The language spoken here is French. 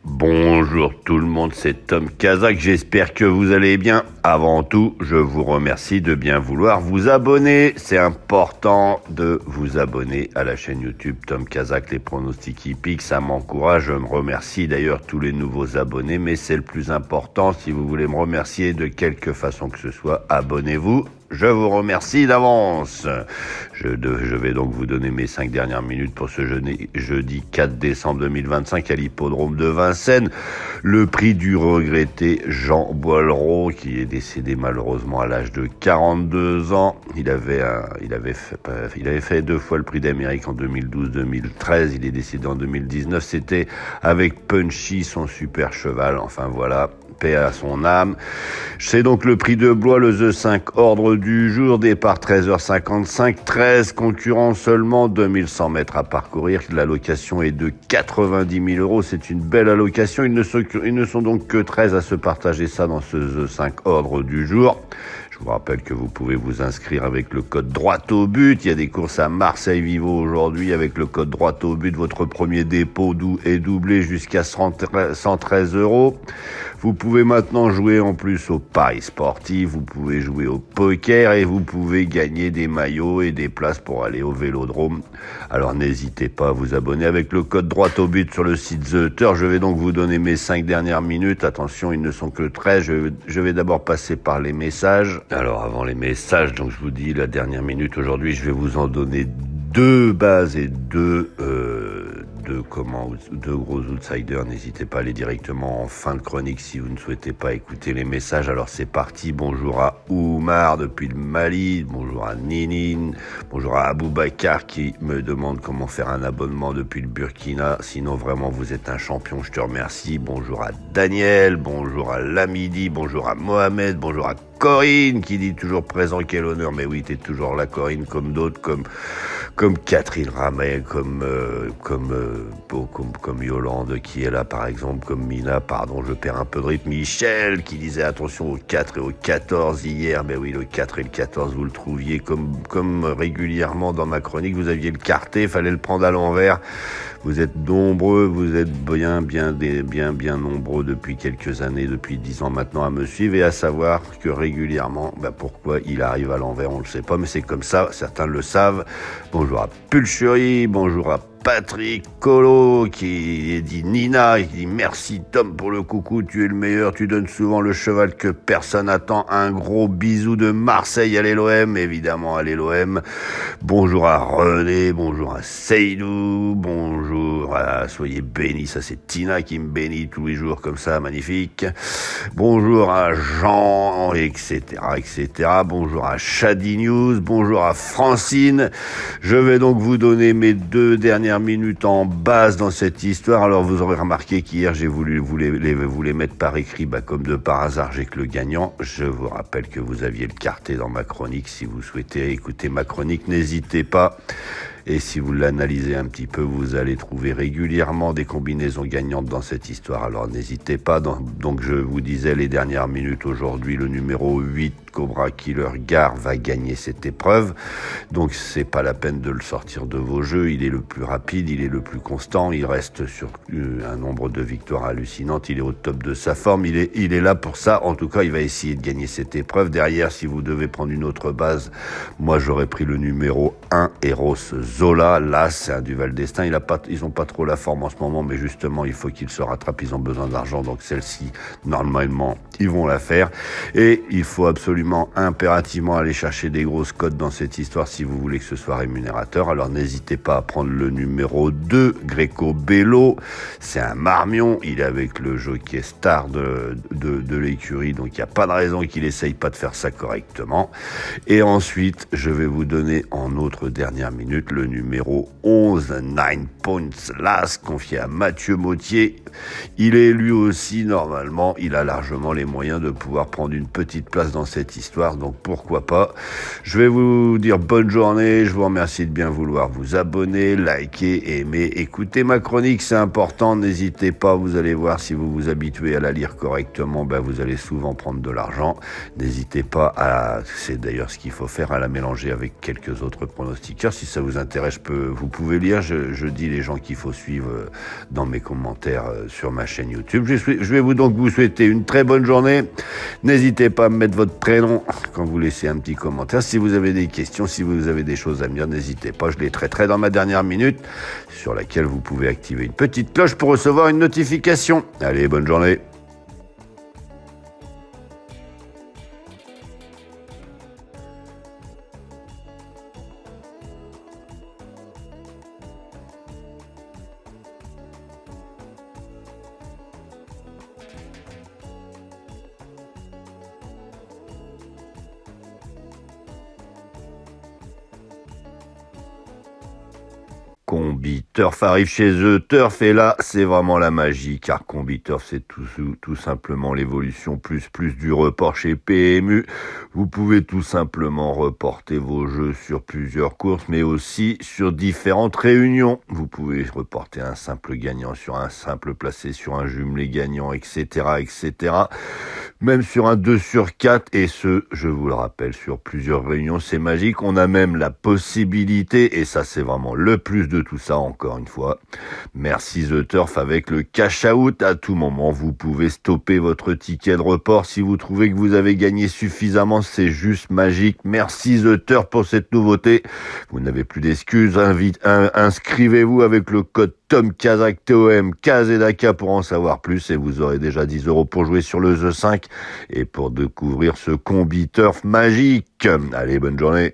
Bonjour tout le monde, c'est Tom Kazak, j'espère que vous allez bien. Avant tout, je vous remercie de bien vouloir vous abonner. C'est important de vous abonner à la chaîne YouTube Tom Kazak, les pronostics hippiques, ça m'encourage. Je me remercie d'ailleurs tous les nouveaux abonnés, mais c'est le plus important. Si vous voulez me remercier de quelque façon que ce soit, abonnez-vous. Je vous remercie d'avance. Je vais donc vous donner mes 5 dernières minutes pour ce jeudi 4 décembre 2025 à l'hippodrome de Vincennes. Le prix du regretté Jean Boileau, qui est décédé malheureusement à l'âge de 42 ans. Il avait fait 2 fois le prix d'Amérique en 2012-2013. Il est décédé en 2019. C'était avec Punchy, son super cheval. Enfin voilà. Paix à son âme. C'est donc le prix de Blois, le The 5 ordre du jour, départ 13h55, 13 concurrents seulement, 2100 mètres à parcourir. L'allocation est de 90 000 €, c'est une belle allocation. Ils ne sont donc que 13 à se partager ça dans ce The 5 ordre du jour. Je vous rappelle que vous pouvez vous inscrire avec le code droit au but. Il y a des courses à Marseille-Vivo aujourd'hui avec le code droit au but. Votre premier dépôt est doublé jusqu'à 113 €. Vous pouvez maintenant jouer en plus au paris sportif, vous pouvez jouer au poker et vous pouvez gagner des maillots et des places pour aller au vélodrome. Alors n'hésitez pas à vous abonner avec le code droit au but sur le site The Turf. Je vais donc vous donner mes 5 dernières minutes. Attention, ils ne sont que 13. Je vais d'abord passer par les messages. Alors avant les messages, donc je vous dis la dernière minute aujourd'hui, je vais vous en donner 2 bases et 2 gros outsiders. N'hésitez pas à aller directement en fin de chronique si vous ne souhaitez pas écouter les messages. Alors c'est parti. Bonjour à Oumar depuis le Mali. Bonjour à Ninine. Bonjour à Aboubacar qui me demande comment faire un abonnement depuis le Burkina. Sinon vraiment vous êtes un champion, je te remercie. Bonjour à Daniel. Bonjour à Lamidi. Bonjour à Mohamed. Bonjour à Corinne qui dit toujours présent, quel honneur. Mais oui, t'es toujours là Corinne, comme d'autres, comme Catherine Ramel, comme Yolande qui est là par exemple, comme Mina, pardon, je perds un peu de rythme. Michel qui disait attention au 4 et au 14 hier. Mais oui, le 4 et le 14 vous le trouviez comme régulièrement dans ma chronique, vous aviez le quarté, fallait le prendre à l'envers. Vous êtes nombreux, vous êtes bien nombreux depuis quelques années, depuis 10 ans maintenant à me suivre et à savoir que régulièrement, pourquoi il arrive à l'envers, on le sait pas, mais c'est comme ça, certains le savent. Bonjour à Pulcherie, bonjour à Patrick Colo qui dit Nina, qui dit merci Tom pour le coucou, tu es le meilleur, tu donnes souvent le cheval que personne attend. Un gros bisou de Marseille à l'OM, évidemment à l'OM. Bonjour à René, bonjour à Seydou, bonjour à soyez bénis, ça c'est Tina qui me bénit tous les jours comme ça, magnifique. Bonjour à Jean, etc. Bonjour à Shady News, bonjour à Francine. Je vais donc vous donner mes 2 dernières minutes en base dans cette histoire. Alors vous aurez remarqué qu'hier j'ai voulu vous les mettre par écrit, comme de par hasard j'ai que le gagnant. Je vous rappelle que vous aviez le quarté dans ma chronique. Si vous souhaitez écouter ma chronique, n'hésitez pas. Et si vous l'analysez un petit peu, vous allez trouver régulièrement des combinaisons gagnantes dans cette histoire. Alors n'hésitez pas. Donc je vous disais les dernières minutes aujourd'hui, le numéro 8, Cobra Killer Gare, va gagner cette épreuve. Donc c'est pas la peine de le sortir de vos jeux. Il est le plus rapide, il est le plus constant. Il reste sur un nombre de victoires hallucinantes. Il est au top de sa forme. Il est là pour ça. En tout cas, il va essayer de gagner cette épreuve. Derrière, si vous devez prendre une autre base, moi j'aurais pris le numéro 1, Eros Zola. Là, c'est un Duval Destin. Ils ont pas trop la forme en ce moment, mais justement, il faut qu'ils se rattrapent. Ils ont besoin d'argent. Donc celle-ci, normalement, ils vont la faire. Et il faut impérativement aller chercher des grosses cotes dans cette histoire si vous voulez que ce soit rémunérateur. Alors n'hésitez pas à prendre le numéro 2, Greco Bello. C'est un marmion. Il est avec le jockey star de l'écurie. Donc il n'y a pas de raison qu'il essaye pas de faire ça correctement. Et ensuite, je vais vous donner en autre dernière minute le numéro 11, 9 Points Last, confié à Mathieu Mautier. Il est lui aussi, normalement, il a largement les moyens de pouvoir prendre une petite place dans cette cette histoire, donc pourquoi pas. Je vais vous dire bonne journée, je vous remercie de bien vouloir vous abonner, liker, aimer, écouter ma chronique, c'est important, n'hésitez pas, vous allez voir, si vous vous habituez à la lire correctement, vous allez souvent prendre de l'argent. N'hésitez pas c'est d'ailleurs ce qu'il faut faire, à la mélanger avec quelques autres pronostiqueurs. Si ça vous intéresse, vous pouvez lire, je dis les gens qu'il faut suivre dans mes commentaires sur ma chaîne YouTube. Je vais vous souhaiter une très bonne journée. N'hésitez pas à me mettre votre prénom quand vous laissez un petit commentaire. Si vous avez des questions, si vous avez des choses à me dire, n'hésitez pas, je les traiterai dans ma dernière minute, sur laquelle vous pouvez activer une petite cloche pour recevoir une notification. Allez, bonne journée. Combi-Turf arrive chez eux. Turf est là, c'est vraiment la magie, car Combi-Turf, c'est tout simplement l'évolution plus du report chez PMU. Vous pouvez tout simplement reporter vos jeux sur plusieurs courses, mais aussi sur différentes réunions. Vous pouvez reporter un simple gagnant sur un simple placé, sur un jumelé gagnant, etc., etc. Même sur un 2 sur 4, et ce, je vous le rappelle, sur plusieurs réunions, c'est magique. On a même la possibilité, et ça c'est vraiment le plus de tout ça, encore une fois. Merci The Turf, avec le cash out à tout moment. Vous pouvez stopper votre ticket de report si vous trouvez que vous avez gagné suffisamment. C'est juste magique. Merci The Turf pour cette nouveauté. Vous n'avez plus d'excuses. Inscrivez-vous avec le code Tom Kazak, TOM, KZK pour en savoir plus, et vous aurez déjà 10 € pour jouer sur le The 5 et pour découvrir ce Combi-Turf magique. Allez, bonne journée.